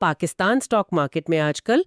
Pakistan stock market میں آج کل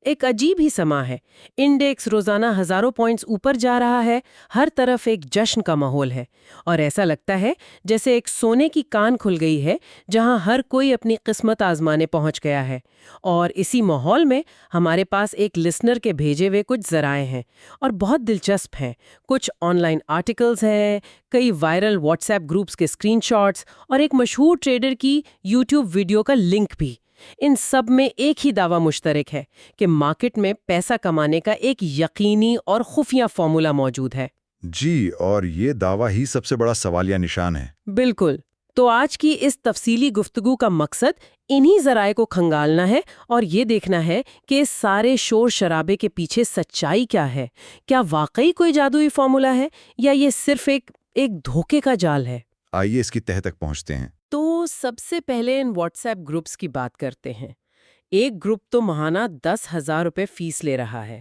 ایک عجیب ہی سما ہے۔ انڈیکس روزانہ ہزاروں پوائنٹس اوپر جا رہا ہے، ہر طرف ایک جشن کا ماحول ہے، اور ایسا لگتا ہے جیسے ایک سونے کی کان کھل گئی ہے جہاں ہر کوئی اپنی قسمت آزمانے پہنچ گیا ہے۔ اور اسی ماحول میں ہمارے پاس ایک لسنر کے بھیجے ہوئے کچھ ذرائع ہیں اور بہت دلچسپ ہیں۔ کچھ آن لائن آرٹیکلز ہیں، کئی وائرل واٹس ایپ گروپس کے اسکرین شاٹس اور ایک مشہور ٹریڈر کی یوٹیوب ویڈیو کا لنک بھی۔ ان سب میں ایک ہی دعویٰ مشترک ہے کہ مارکیٹ میں پیسہ کمانے کا ایک یقینی اور خفیہ فارمولا موجود ہے۔ جی، اور یہ دعویٰ ہی سب سے بڑا سوالیہ نشان ہے۔ بالکل۔ تو آج کی اس تفصیلی گفتگو کا مقصد انہی ذرائع کو کھنگالنا ہے اور یہ دیکھنا ہے کہ اس سارے شور شرابے کے پیچھے سچائی کیا ہے۔ کیا واقعی کوئی جادوئی فارمولا ہے یا یہ صرف ایک دھوکے کا جال ہے؟ آئیے اس کی تہہ تک پہنچتے ہیں۔ تو سب سے پہلے ان واٹس ایپ گروپس کی بات کرتے ہیں۔ ایک گروپ تو ماہانہ 10,000 روپے فیس لے رہا ہے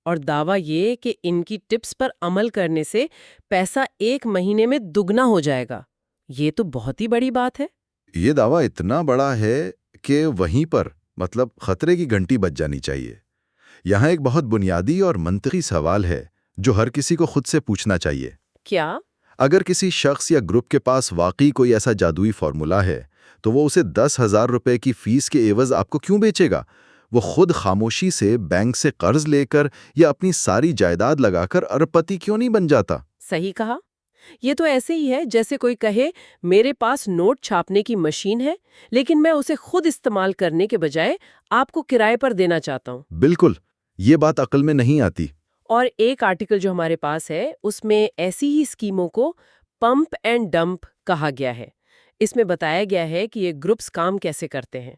اور دعویٰ یہ کہ ان کی ٹپس پر عمل کرنے سے پیسہ 1 مہینے میں دگنا ہو جائے گا۔ یہ تو بہت ہی بڑی بات ہے۔ یہ دعویٰ اتنا بڑا ہے کہ وہیں پر خطرے کی گھنٹی بج جانی چاہیے۔ یہاں ایک بہت بنیادی اور منطقی سوال ہے جو ہر کسی کو خود سے پوچھنا چاہیے۔ کیا؟ اگر کسی شخص یا گروپ کے پاس واقعی کوئی ایسا جادوئی فارمولا ہے تو وہ اسے 10,000 روپے کی فیس کے عوض آپ کو کیوں بیچے گا؟ وہ خود خاموشی سے بینک سے قرض لے کر یا اپنی ساری جائیداد لگا کر اربپتی کیوں نہیں بن جاتا؟ صحیح کہا۔ یہ تو ایسے ہی ہے جیسے کوئی کہے میرے پاس نوٹ چھاپنے کی مشین ہے لیکن میں اسے خود استعمال کرنے کے بجائے آپ کو کرائے پر دینا چاہتا ہوں۔ بالکل، یہ بات عقل میں نہیں آتی۔ اور ایک آرٹیکل جو ہمارے پاس ہے اس میں ایسی ہی اسکیموں کو پمپ اینڈ ڈمپ کہا گیا ہے۔ اس میں بتایا گیا ہے کہ یہ گروپس کام کیسے کرتے ہیں۔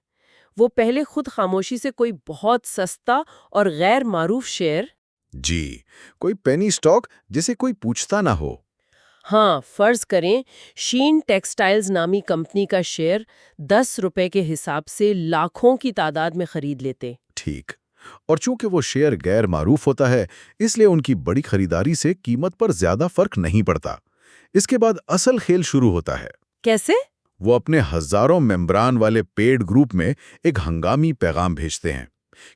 وہ پہلے خود خاموشی سے کوئی بہت سستا اور غیر معروف شیئر، جی، کوئی پینی سٹاک جسے کوئی پوچھتا نہ ہو، ہاں فرض کریں شین ٹیکسٹائلز نامی کمپنی کا شیئر 10 روپے کے حساب سے لاکھوں کی تعداد میں خرید لیتے۔ ٹھیک، اور چونکہ وہ شیئر غیر معروف ہوتا ہے اس لیے ان کی بڑی خریداری سے قیمت پر زیادہ فرق نہیں پڑتا۔ اس کے بعد اصل کھیل شروع ہوتا ہے۔ کیسے؟ وہ اپنے ہزاروں ممبران والے پیڈ گروپ میں ایک ہنگامی پیغام بھیجتے ہیں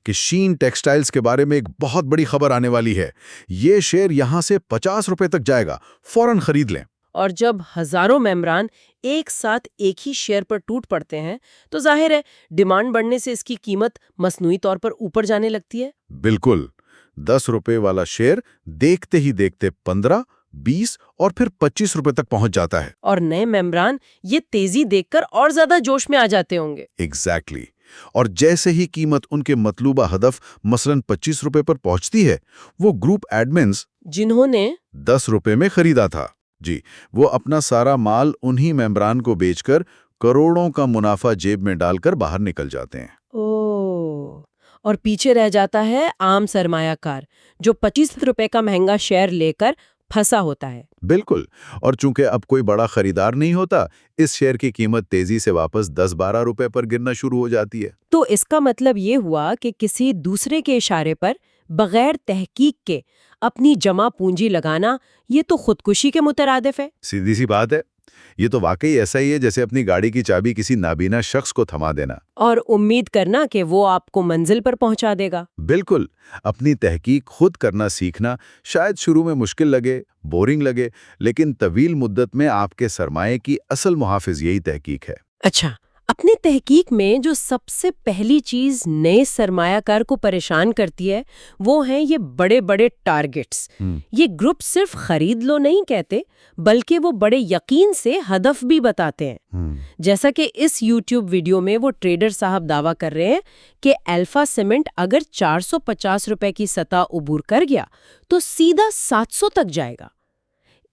کہ شین ٹیکسٹائلز کے بارے میں ایک بہت بڑی خبر آنے والی ہے، یہ شیئر یہاں سے 50 روپے تک جائے گا، فوراً خرید لیں۔ اور جب ہزاروں ممبران ایک ساتھ ایک ہی شیئر پر ٹوٹ پڑتے ہیں تو ظاہر ہے ڈیمانڈ بڑھنے سے اس کی قیمت مصنوعی طور پر اوپر جانے لگتی ہے۔ بالکل، 10 روپے والا شیئر دیکھتے ہی دیکھتے 15، 20 اور پھر 25 روپے تک پہنچ جاتا ہے۔ اور نئے ممبران یہ تیزی دیکھ کر اور زیادہ جوش میں آ جاتے ہوں گے۔ ایگزیکٹلی، اور جیسے ہی قیمت ان کے مطلوبہ ہدف مثلاً 25 روپے پر پہنچتی ہے، وہ گروپ ایڈمنز جنہوں نے 10 روپے میں خریدا تھا، جی، وہ اپنا سارا مال انہی ممبران کو بیچ کر کروڑوں کا منافع جیب میں ڈال کر باہر نکل جاتے ہیں۔ اور پیچھے رہ جاتا ہے عام سرمایہ کار جو 25 روپے کا مہنگا شیئر لے کر پھنسا ہوتا ہے۔ بالکل، اور چونکہ اب کوئی بڑا خریدار نہیں ہوتا اس شیئر کی قیمت تیزی سے واپس 10-12 روپے پر گرنا شروع ہو جاتی ہے۔ تو اس کا مطلب یہ ہوا کہ کسی دوسرے کے اشارے پر بغیر تحقیق کے اپنی جمع پونجی لگانا یہ تو خودکشی کے مترادف ہے۔ سیدھی سی بات ہے، یہ تو واقعی ایسا ہی ہے جیسے اپنی گاڑی کی چابی کسی نابینا شخص کو تھما دینا اور امید کرنا کہ وہ آپ کو منزل پر پہنچا دے گا۔ بالکل، اپنی تحقیق خود کرنا سیکھنا شاید شروع میں مشکل لگے، بورنگ لگے، لیکن طویل مدت میں آپ کے سرمایے کی اصل محافظ یہی تحقیق ہے۔ اچھا، اپنی تحقیق میں جو سب سے پہلی چیز نئے سرمایہ کار کو پریشان کرتی ہے وہ ہیں یہ بڑے بڑے ٹارگٹس۔ یہ گروپ صرف خرید لو نہیں کہتے بلکہ وہ بڑے یقین سے ہدف بھی بتاتے ہیں۔ جیسا کہ اس یوٹیوب ویڈیو میں وہ ٹریڈر صاحب دعویٰ کر رہے ہیں کہ الفا سیمنٹ اگر 450 روپے کی سطح عبور کر گیا تو سیدھا 700 تک جائے گا۔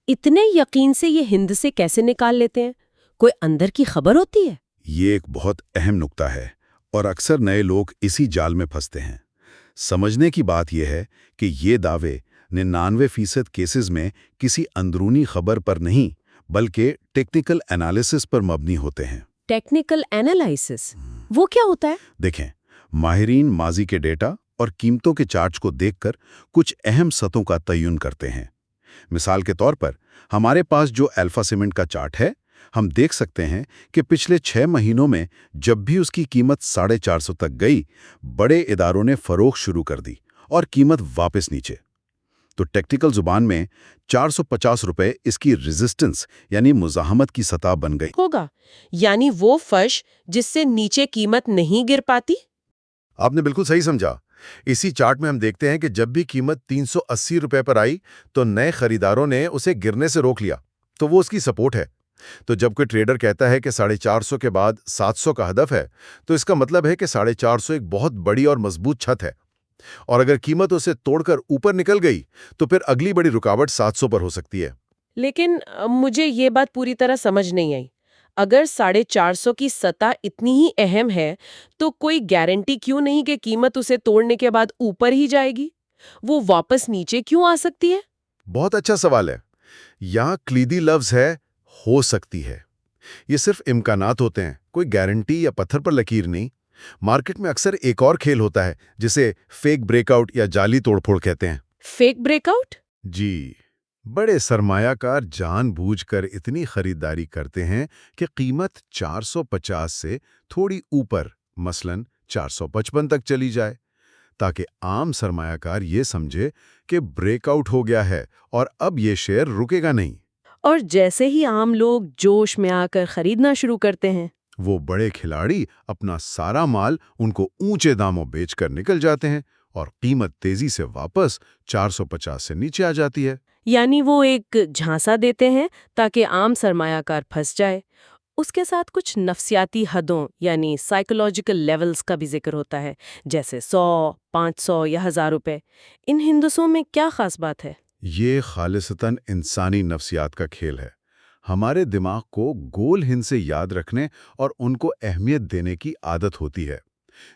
اتنے یقین سے یہ ہند سے کیسے نکال لیتے ہیں؟ کوئی اندر کی خبر ہوتی ہے؟ یہ ایک بہت اہم نکتہ ہے اور اکثر نئے لوگ اسی جال میں پھنستے ہیں۔ سمجھنے کی بات یہ ہے کہ یہ دعوے 99% کیسز میں کسی اندرونی خبر پر نہیں بلکہ ٹیکنیکل انالیسس پر مبنی ہوتے ہیں۔ ٹیکنیکل انالائسس وہ کیا ہوتا ہے؟ دیکھیں، ماہرین ماضی کے ڈیٹا اور قیمتوں کے چارٹس کو دیکھ کر کچھ اہم سطحوں کا تعین کرتے ہیں۔ مثال کے طور پر ہمارے پاس جو الفا سیمنٹ کا چارٹ ہے ہم دیکھ سکتے ہیں کہ پچھلے 6 مہینوں میں جب بھی اس کی قیمت 450 تک گئی، بڑے اداروں نے فروخت شروع کر دی اور قیمت واپس نیچے۔ تو ٹیکنیکل زبان میں 450 روپے اس کی ریزسٹنس یعنی مزاحمت کی سطح بن گئی۔ ہوگا، یعنی وہ فرش جس سے نیچے قیمت نہیں گر پاتی؟ آپ نے بالکل صحیح سمجھا۔ اسی چارٹ میں ہم دیکھتے ہیں کہ جب بھی قیمت 380 روپے پر آئی تو نئے خریداروں نے اسے گرنے سے روک لیا، تو وہ اس کی سپورٹ ہے۔ تو جب کوئی ٹریڈر کہتا ہے کہ 450 کے بعد 700 کا ہدف ہے، تو اس کا مطلب ہے کہ 450 ایک بہت بڑی اور مضبوط چھت ہے، اور اگر قیمت اسے توڑ کر اوپر نکل گئی تو پھر اگلی بڑی رکاوٹ 700 پر ہو سکتی ہے۔ لیکن مجھے یہ بات پوری طرح سمجھ نہیں آئی۔ اگر 450 کی سطح اتنی ہی اہم ہے تو کوئی گارنٹی کیوں نہیں کہ قیمت اسے توڑنے کے بعد اوپر ہی جائے گی؟ وہ واپس نیچے کیوں آ سکتی ہے؟ بہت اچھا سوال ہے۔ یہاں کلیدی لفظ ہے ہو سکتی ہے۔ یہ صرف امکانات ہوتے ہیں، کوئی گارنٹی یا پتھر پر لکیر نہیں۔ مارکیٹ میں اکثر ایک اور کھیل ہوتا ہے جسے فیک بریک آؤٹ یا جعلی توڑ پھوڑ کہتے ہیں۔ Fake break out? جی، بڑے سرمایہ کار جان بوجھ کر اتنی خریداری کرتے ہیں کہ قیمت 450 سے تھوڑی اوپر، مثلاً 455 تک چلی جائے، تاکہ عام سرمایہ کار یہ سمجھے کہ بریک آؤٹ ہو گیا ہے اور اب یہ شیئر رکے گا نہیں۔ اور جیسے ہی عام لوگ جوش میں آ کر خریدنا شروع کرتے ہیں، وہ بڑے کھلاڑی اپنا سارا مال ان کو اونچے داموں بیچ کر نکل جاتے ہیں اور قیمت تیزی سے واپس 450 سے نیچے آ جاتی ہے۔ یعنی وہ ایک جھانسا دیتے ہیں تاکہ عام سرمایہ کار پھنس جائے۔ اس کے ساتھ کچھ نفسیاتی حدوں یعنی سائیکولوجیکل لیولز کا بھی ذکر ہوتا ہے، جیسے 100، 500 یا 1000 روپے۔ ان ہندسوں میں کیا خاص بات ہے؟ یہ خالصتاً انسانی نفسیات کا کھیل ہے۔ ہمارے دماغ کو گول ہند سے یاد رکھنے اور ان کو اہمیت دینے کی عادت ہوتی ہے۔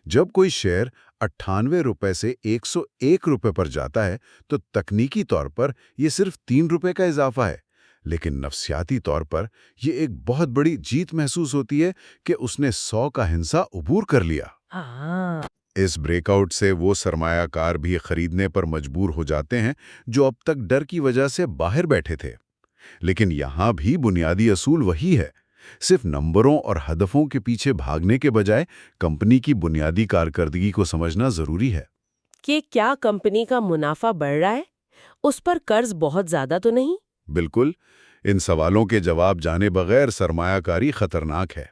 جب کوئی شیئر 98 روپے سے 101 روپے پر جاتا ہے تو تکنیکی طور پر یہ صرف 3 روپے کا اضافہ ہے، لیکن نفسیاتی طور پر یہ ایک بہت بڑی جیت محسوس ہوتی ہے کہ اس نے 100 کا ہندسہ عبور کر لیا۔ ہاں، اس بریک آؤٹ سے وہ سرمایہ کار بھی خریدنے پر مجبور ہو جاتے ہیں جو اب تک ڈر کی وجہ سے باہر بیٹھے تھے۔ لیکن یہاں بھی بنیادی اصول وہی ہے، صرف نمبروں اور ہدفوں کے پیچھے بھاگنے کے بجائے کمپنی کی بنیادی کارکردگی کو سمجھنا ضروری ہے۔ کہ کیا کمپنی کا منافع بڑھ رہا ہے؟ اس پر قرض بہت زیادہ تو نہیں؟ بالکل، ان سوالوں کے جواب جانے بغیر سرمایہ کاری خطرناک ہے۔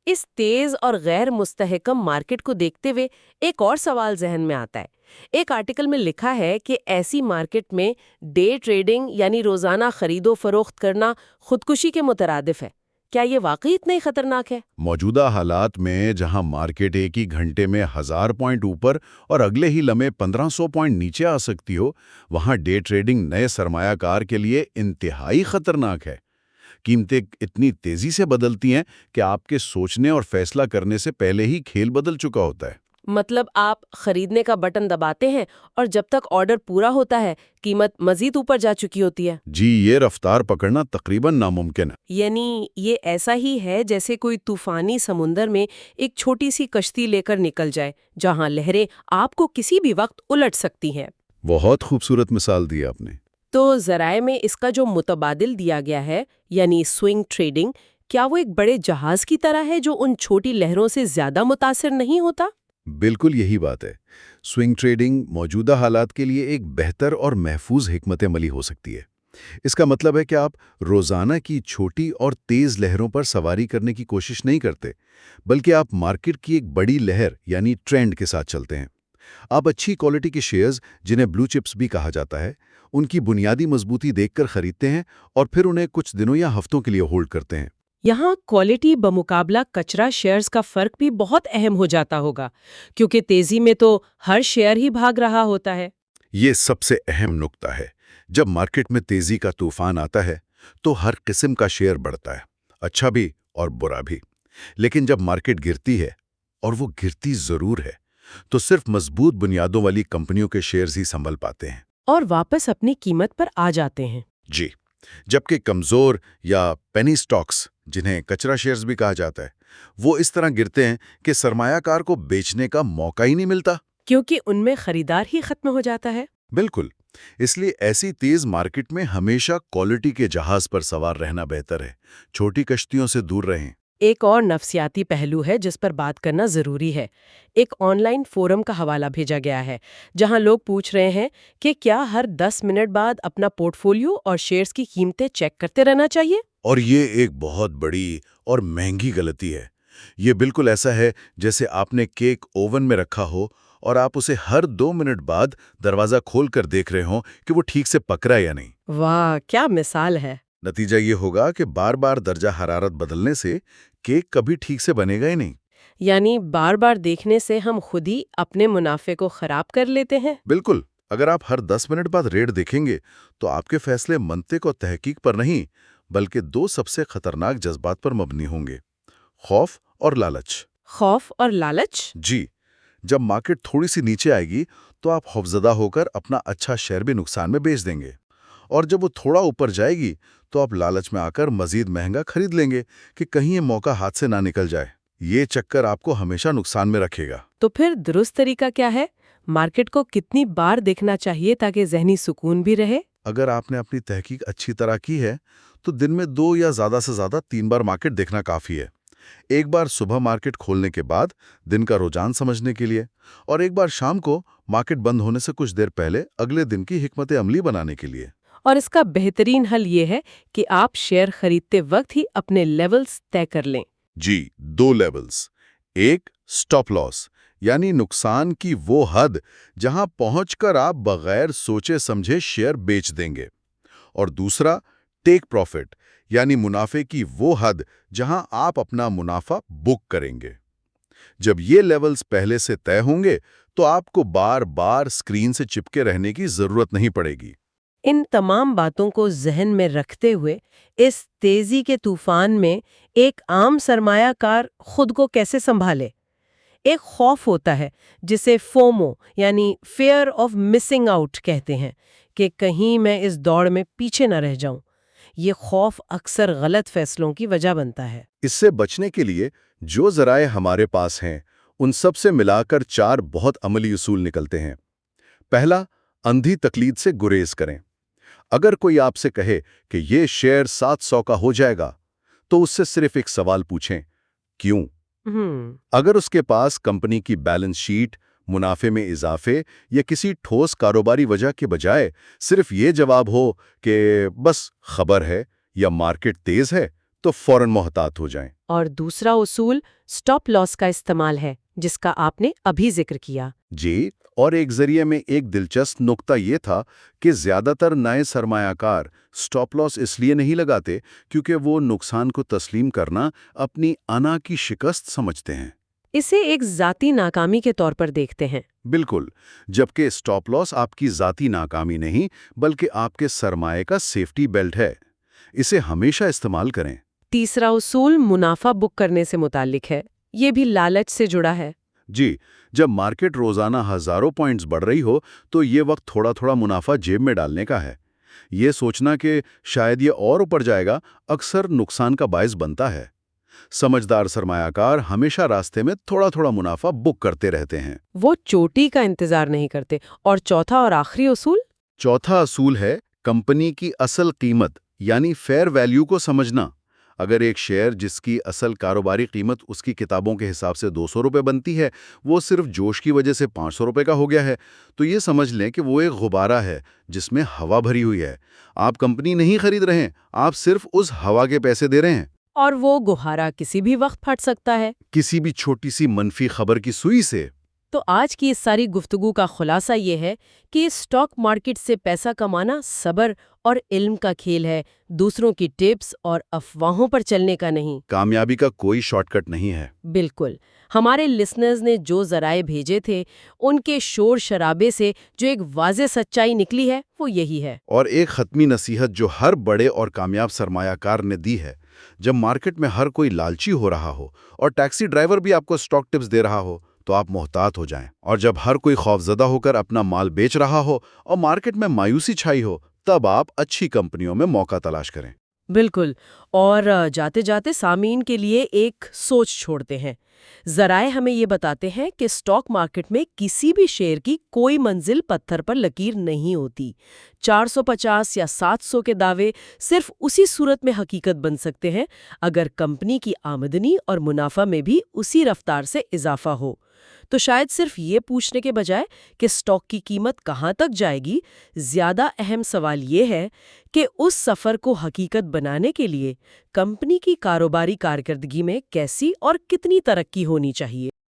اس تیز اور غیر مستحکم مارکیٹ کو دیکھتے ہوئے ایک اور سوال ذہن میں آتا ہے۔ ایک آرٹیکل میں لکھا ہے کہ ایسی مارکیٹ میں ڈے ٹریڈنگ یعنی روزانہ خرید و فروخت کرنا خودکشی کے مترادف ہے۔ کیا یہ واقعی اتنا ہی خطرناک ہے؟ موجودہ حالات میں جہاں مارکیٹ ایک ہی گھنٹے میں 1000 پوائنٹ اوپر اور اگلے ہی لمحے 1500 پوائنٹ نیچے آ سکتی ہو، وہاں ڈے ٹریڈنگ نئے سرمایہ کار کے لیے انتہائی خطرناک ہے۔ قیمتیں اتنی تیزی سے بدلتی ہیں کہ آپ کے سوچنے اور فیصلہ کرنے سے پہلے ہی کھیل بدل چکا ہوتا ہے۔ مطلب آپ خریدنے کا بٹن دباتے ہیں اور جب تک آرڈر پورا ہوتا ہے قیمت مزید اوپر جا چکی ہوتی ہے۔ جی، یہ رفتار پکڑنا تقریباً ناممکن ہے۔ یعنی یہ ایسا ہی ہے جیسے کوئی طوفانی سمندر میں ایک چھوٹی سی کشتی لے کر نکل جائے، جہاں لہریں آپ کو کسی بھی وقت الٹ سکتی ہیں۔ بہت خوبصورت مثال دی آپ نے۔ تو ذرائع میں اس کا جو متبادل دیا گیا ہے یعنی سوئنگ ٹریڈنگ، کیا وہ ایک بڑے جہاز کی طرح ہے جو ان چھوٹی لہروں سے زیادہ متاثر نہیں ہوتا؟ بالکل یہی بات ہے۔ سوئنگ ٹریڈنگ موجودہ حالات کے لیے ایک بہتر اور محفوظ حکمت عملی ہو سکتی ہے۔ اس کا مطلب ہے کہ آپ روزانہ کی چھوٹی اور تیز لہروں پر سواری کرنے کی کوشش نہیں کرتے، بلکہ آپ مارکیٹ کی ایک بڑی لہر یعنی ٹرینڈ کے ساتھ چلتے ہیں۔ آپ اچھی کوالٹی کے شیئرز، جنہیں بلو چپس بھی کہا جاتا ہے، ان کی بنیادی مضبوطی دیکھ کر خریدتے ہیں اور پھر انہیں کچھ دنوں یا ہفتوں کے لیے ہولڈ کرتے ہیں۔ یہاں کوالٹی بمقابلہ کچرا شیئرز کا فرق بھی بہت اہم ہو جاتا ہوگا، کیونکہ تیزی میں تو ہر شیئر ہی بھاگ رہا ہوتا ہے۔ یہ سب سے اہم نکتہ ہے۔ جب مارکیٹ میں تیزی کا طوفان آتا ہے تو ہر قسم کا شیئر بڑھتا ہے، اچھا بھی اور برا بھی۔ لیکن جب مارکیٹ گرتی ہے، اور وہ گرتی ضرور ہے، تو صرف مضبوط بنیادوں والی کمپنیوں کے شیئرز ہی سنبھل پاتے ہیں اور واپس اپنی قیمت پر آ جاتے ہیں۔ جی، جبکہ کمزور یا پینی سٹاکس، جنہیں کچرا شیئرز بھی کہا جاتا ہے، وہ اس طرح گرتے ہیں کہ سرمایہ کار کو بیچنے کا موقع ہی نہیں ملتا۔ کیونکہ ان میں خریدار ہی ختم ہو جاتا ہے۔ بالکل، اس لیے ایسی تیز مارکیٹ میں ہمیشہ کوالٹی کے جہاز پر سوار رہنا بہتر ہے، چھوٹی کشتیوں سے دور رہیں۔ ایک اور نفسیاتی پہلو ہے جس پر بات کرنا ضروری ہے۔ ایک آن لائن فورم کا حوالہ بھیجا گیا ہے جہاں لوگ پوچھ رہے ہیں کہ کیا ہر 10 منٹ بعد اپنا پورٹ فولیو اور شیئرز کی قیمتیں چیک کرتے رہنا چاہیے؟ اور یہ ایک بہت بڑی اور مہنگی غلطی ہے۔ یہ بالکل ایسا ہے جیسے آپ نے کیک اوون میں رکھا ہو اور آپ اسے ہر 2 منٹ بعد دروازہ کھول کر دیکھ رہے ہوں کہ وہ ٹھیک سے پک رہا ہے یا نہیں۔ واہ، کیا مثال ہے! نتیجہ یہ ہوگا کہ بار بار درجہ حرارت بدلنے سے کیک کبھی ٹھیک سے بنے گا ہی نہیں۔ یعنی بار بار دیکھنے سے ہم خود ہی اپنے منافع کو خراب کر لیتے ہیں۔ بالکل، اگر آپ ہر 10 منٹ بعد ریٹ دیکھیں گے تو آپ کے فیصلے منطق اور تحقیق پر نہیں بلکہ 2 سب سے خطرناک جذبات پر مبنی ہوں گے: خوف اور لالچ۔ خوف اور لالچ؟ جی، جب مارکیٹ تھوڑی سی نیچے آئے گی تو آپ خوفزدہ ہو کر اپنا اچھا شیئر بھی نقصان میں بیچ دیں گے، اور جب وہ تھوڑا اوپر جائے گی تو آپ لالچ میں آ کر مزید مہنگا خرید لیں گے کہ کہیں یہ موقع ہاتھ سے نہ نکل جائے۔ یہ چکر آپ کو ہمیشہ نقصان میں رکھے گا۔ تو پھر درست طریقہ کیا ہے؟ مارکیٹ کو کتنی بار دیکھنا چاہیے تاکہ ذہنی سکون بھی رہے؟ اگر آپ نے اپنی تحقیق اچھی طرح کی ہے تو دن میں 2 یا زیادہ سے زیادہ 3 بار مارکیٹ دیکھنا کافی ہے۔ ایک بار صبح مارکیٹ کھولنے کے بعد دن کا رجحان سمجھنے کے لیے، اور ایک بار شام کو مارکیٹ بند ہونے سے کچھ دیر پہلے اگلے دن کی حکمت عملی بنانے کے لیے۔ اور اس کا بہترین حل یہ ہے کہ آپ شیئر خریدتے وقت ہی اپنے لیولز طے کر لیں۔ جی، 2 لیولز: ایک سٹاپ لاس، یعنی نقصان کی وہ حد جہاں پہنچ کر آپ بغیر سوچے سمجھے شیئر بیچ دیں گے، اور دوسرا ٹیک پروفٹ، یعنی منافع کی وہ حد جہاں آپ اپنا منافع بک کریں گے۔ جب یہ لیولز پہلے سے طے ہوں گے تو آپ کو بار بار اسکرین سے چپکے رہنے کی ضرورت نہیں پڑے گی۔ ان تمام باتوں کو ذہن میں رکھتے ہوئے اس تیزی کے طوفان میں ایک عام سرمایہ کار خود کو کیسے سنبھالے؟ ایک خوف ہوتا ہے جسے فومو یعنی فیئر آف مسنگ آؤٹ کہتے ہیں، کہ کہیں میں اس دوڑ میں پیچھے نہ رہ جاؤں۔ یہ خوف اکثر غلط فیصلوں کی وجہ بنتا ہے۔ اس سے بچنے کے لیے جو ذرائع ہمارے پاس ہیں ان سب سے ملا کر 4 بہت عملی اصول نکلتے ہیں۔ پہلا، اندھی تقلید سے گریز کریں۔ اگر کوئی آپ سے کہے کہ یہ شیئر 700 کا ہو جائے گا تو اس سے صرف ایک سوال پوچھیں: کیوں؟ اگر اس کے پاس کمپنی کی بیلنس شیٹ، منافع میں اضافے یا کسی ٹھوس کاروباری وجہ کے بجائے صرف یہ جواب ہو کہ بس خبر ہے یا مارکیٹ تیز ہے، تو فوراً محتاط ہو جائیں۔ اور دوسرا اصول سٹاپ لاس کا استعمال ہے، جس کا آپ نے ابھی ذکر کیا۔ جی، اور ایک ذریعے میں ایک دلچسپ نقطہ یہ تھا کہ زیادہ تر نئے سرمایہ کار سٹاپ لاس اس لیے نہیں لگاتے کیونکہ وہ نقصان کو تسلیم کرنا اپنی انا کی شکست سمجھتے ہیں۔ اسے ایک ذاتی ناکامی کے طور پر دیکھتے ہیں۔ بالکل، جبکہ سٹاپ لاس آپ کی ذاتی ناکامی نہیں بلکہ آپ کے سرمایہ کا سیفٹی بیلٹ ہے۔ اسے ہمیشہ استعمال کریں۔ تیسرا اصول منافع بک کرنے سے متعلق ہے، یہ بھی لالچ سے جڑا ہے۔ جی، جب مارکیٹ روزانہ ہزاروں پوائنٹس بڑھ رہی ہو تو یہ وقت تھوڑا تھوڑا منافع جیب میں ڈالنے کا ہے۔ یہ سوچنا کہ شاید یہ اور اوپر جائے گا اکثر نقصان کا باعث بنتا ہے۔ سمجھدار سرمایہ کار ہمیشہ راستے میں تھوڑا تھوڑا منافع بک کرتے رہتے ہیں۔ وہ چوٹی کا انتظار نہیں کرتے۔ اور چوتھا اور آخری اصول؟ چوتھا اصول ہے کمپنی کی اصل قیمت یعنی فیئر ویلیو کو سمجھنا۔ اگر ایک شیئر جس کی اصل کاروباری قیمت اس کی کتابوں کے حساب سے 200 روپے بنتی ہے وہ صرف جوش کی وجہ سے 500 روپے کا ہو گیا ہے، تو یہ سمجھ لیں کہ وہ ایک غبارہ ہے جس میں ہوا بھری ہوئی ہے۔ آپ کمپنی نہیں خرید رہے ہیں، آپ صرف اس ہوا کے پیسے دے رہے ہیں۔ اور وہ گہارا کسی بھی وقت پھٹ سکتا ہے، کسی بھی چھوٹی سی منفی خبر کی سوئی سے۔ تو آج کی اس ساری گفتگو کا خلاصہ یہ ہے کہ اسٹاک مارکیٹ سے پیسہ کمانا صبر اور علم کا کھیل ہے، دوسروں کی ٹپس اور افواہوں پر چلنے کا نہیں۔ کامیابی کا کوئی شارٹ کٹ نہیں ہے۔ بالکل، ہمارے لسنرز نے جو ذرائع بھیجے تھے ان کے شور شرابے سے جو ایک واضح سچائی نکلی ہے وہ یہی ہے۔ اور ایک ختمی نصیحت جو ہر بڑے اور کامیاب سرمایہ کار نے دی ہے: جب مارکیٹ میں ہر کوئی لالچی ہو رہا ہو اور ٹیکسی ڈرائیور بھی آپ کو اسٹاک ٹپس دے رہا ہو تو آپ محتاط ہو جائیں، اور جب ہر کوئی خوفزدہ ہو کر اپنا مال بیچ رہا ہو اور مارکیٹ میں مایوسی چھائی ہو تب آپ اچھی کمپنیوں میں موقع تلاش کریں۔ بالکل. اور جاتے جاتے سامعین کے لیے ایک سوچ چھوڑتے ہیں. ذرائع ہمیں یہ بتاتے ہیں کہ اسٹاک مارکیٹ میں کسی بھی شیئر کی کوئی منزل پتھر پر لکیر نہیں ہوتی. 450 یا 700 کے دعوے صرف اسی صورت میں حقیقت بن سکتے ہیں اگر کمپنی کی آمدنی اور منافع میں بھی اسی رفتار سے اضافہ ہو. تو شاید صرف یہ پوچھنے کے بجائے کہ اسٹاک کی قیمت کہاں تک جائے گی، زیادہ اہم سوال یہ ہے کہ اس سفر کو حقیقت بنانے کے لیے کمپنی کی کاروباری کارکردگی میں کیسی اور کتنی ترقی ہونی چاہیے.